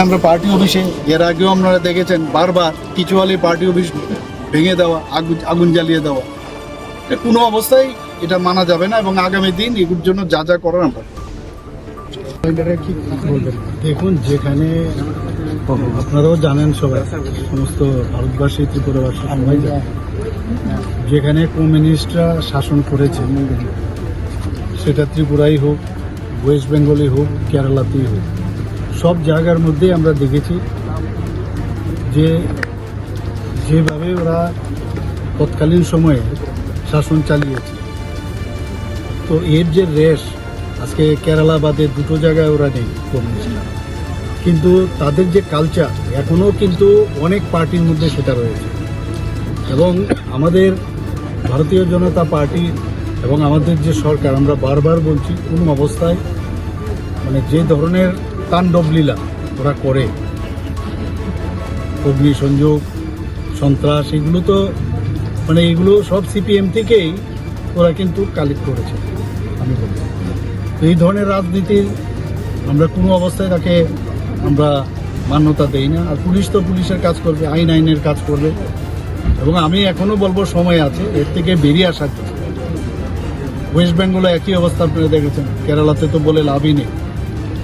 আমরা পার্টি অফিসে এর আগেও আপনারা দেখেছেন বারবার কিছু হলে পার্টি অফিস ভেঙে দেওয়া, আগুন জ্বালিয়ে দেওয়া, কোনো অবস্থায় এটা মানা যাবে না এবং আগামী দিন এগুলোর জন্য যা যা করার আমরা কি বলবেন। দেখুন, যেখানে আপনারাও জানেন, সবাই সমস্ত ভারতবাসী, ত্রিপুরাবাসী সবাই জানেন, যেখানে কমিউনিস্টরা শাসন করেছে, সেটা ত্রিপুরাই হোক, ওয়েস্ট বেঙ্গলই হোক, কেরালাতেই হোক, সব জায়গার মধ্যে আমরা দেখেছি যে যেভাবে ওরা তৎকালীন সময়ে শাসন চালিয়েছে। তো এর যে রেশ আজকে কেরালা বাদে দুটো জায়গায় ওরা নেই কমিউনিস্টরা, কিন্তু তাদের যে কালচার এখনও কিন্তু অনেক পার্টির মধ্যে সেটা রয়েছে। এবং আমাদের ভারতীয় জনতা পার্টি এবং আমাদের যে সরকার, আমরা বারবার বলছি, কোনো অবস্থায় মানে যে ধরনের তাণ্ডবলীলা ওরা করে, অগ্নিসংযোগ, সন্ত্রাস, এগুলো তো মানে এগুলো সব সিপিএম থেকেই ওরা কিন্তু কালেক্ট করেছে আমি বলব। তো এই ধরনের রাজনীতির আমরা কোনো অবস্থায় তাকে আমরা মান্যতা দেই না। আর পুলিশ তো পুলিশের কাজ করবে, আইনের কাজ করবে, এবং আমি এখনও বলবো সময় আছে এর থেকে বেরিয়ে আসার জন্য। ওয়েস্ট বেঙ্গলে একই অবস্থা আপনারা দেখেছেন, কেরালাতে তো বলে লাভই নেই।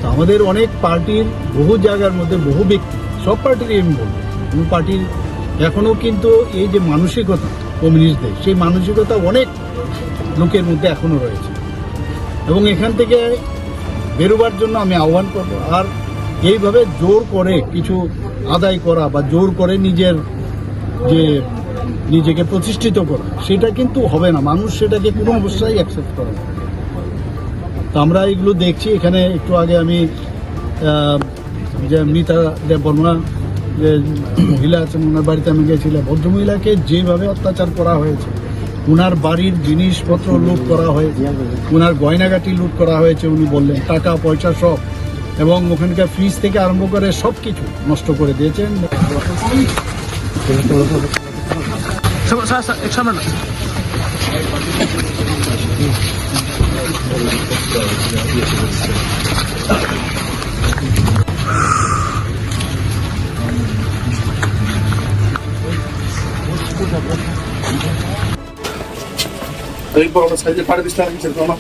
তো আমাদের অনেক পার্টির বহু জায়গার মধ্যে বহু ব্যক্তি, সব পার্টিরই আমি বলবো, কোনো পার্টির এখনও কিন্তু এই যে মানসিকতা কমিউনিস্টদের, সেই মানসিকতা অনেক লোকের মধ্যে এখনও রয়েছে, এবং এখান থেকে বেরোবার জন্য আমি আহ্বান করব। আর এইভাবে জোর করে কিছু আদায় করা বা জোর করে নিজেকে প্রতিষ্ঠিত করা, সেটা কিন্তু হবে না। মানুষ সেটাকে কোনো অবস্থায় অ্যাকসেপ্ট করে না। তো আমরা এগুলো দেখছি। এখানে একটু আগে আমি যে মিতা দেববর্মা যে মহিলা আছেন, ওনার বাড়িতে আমি গিয়েছিলাম। ভদ্রমহিলাকে যেভাবে অত্যাচার করা হয়েছে, ওনার বাড়ির জিনিসপত্র লুট করা হয়েছে, ওনার গয়নাগাটি লুট করা হয়েছে, উনি বললেন টাকা পয়সা সব, এবং ওখানকার ফ্রিজ থেকে আরম্ভ করে সব কিছু নষ্ট করে দিয়েছেন। এই বড় সাইজের পাড়ে দিতে হবে সেরকম আমার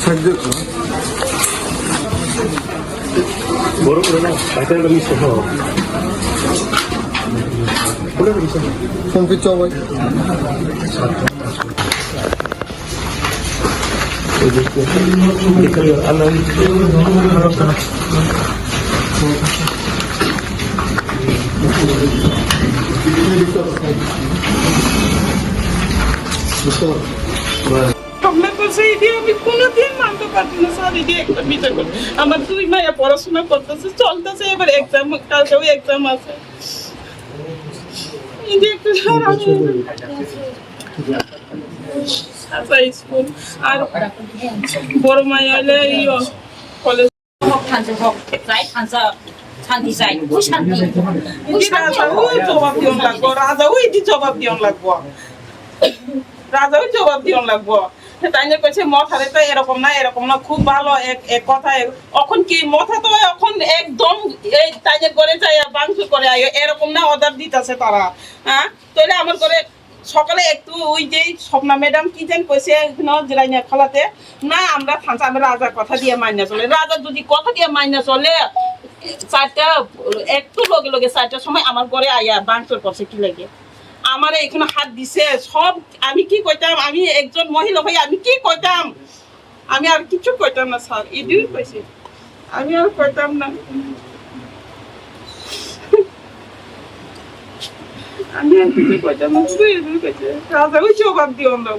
সাইজ বড় করে না, বাইরে লাগি ছোট বলে দিছে কোন কি চাই এই দেখো দেখো আল্লাহ আমি কোনোদিন মানতে পারছি না স্যার। এটি একটা বিচার করে আমার দুই মাইয়া পড়াশোনা করতেছে, চলতেছে, এবার এক্সাম, কালকেও এক্সাম আছে। এটি একটা স্কুল আর বড় মাইয়া হলে কলেজ জবাব দিয়ন লাগবো, রাজাও এটি জবাব দিয়ন লাগবো, রাজাও জবাব দিয়ন লাগবো। তাইনে কইছে মথারে তো এরকম না, এরকম না, খুব ভালো এক কথা। এখন কি মথা তো এখন একদম এই তাইনে করে যায় বাংশু করে এরকম না, অর্ডার দিতেছে তারা। হ্যাঁ, তাহলে আমার করে সকালে একটু ওই যে স্বপ্না ম্যাডাম কি যেন কইছে জিরাইনা খোলাতে, না আমরা থানসা, আমরা রাজার কথা দিয়ে মাইনা চলে। রাজা যদি কথা দিয়ে মাইনা চলে, চারটা একটু লগে লগে 4টার সময় আমার ঘরে আয়া বাংশুর করছে কি লাগে, আমার এখানে হাত দিছে সব। আমি কি কইতাম, আমি একজন মহিলা ভাই, আমি কি কইতাম, আমি আর কিছু কইতাম না স্যার। এদিকে কইছে, আমি আর কইতাম না, আমি আর কিছু কইতাম না। রাজা ওই জবাব দিও না।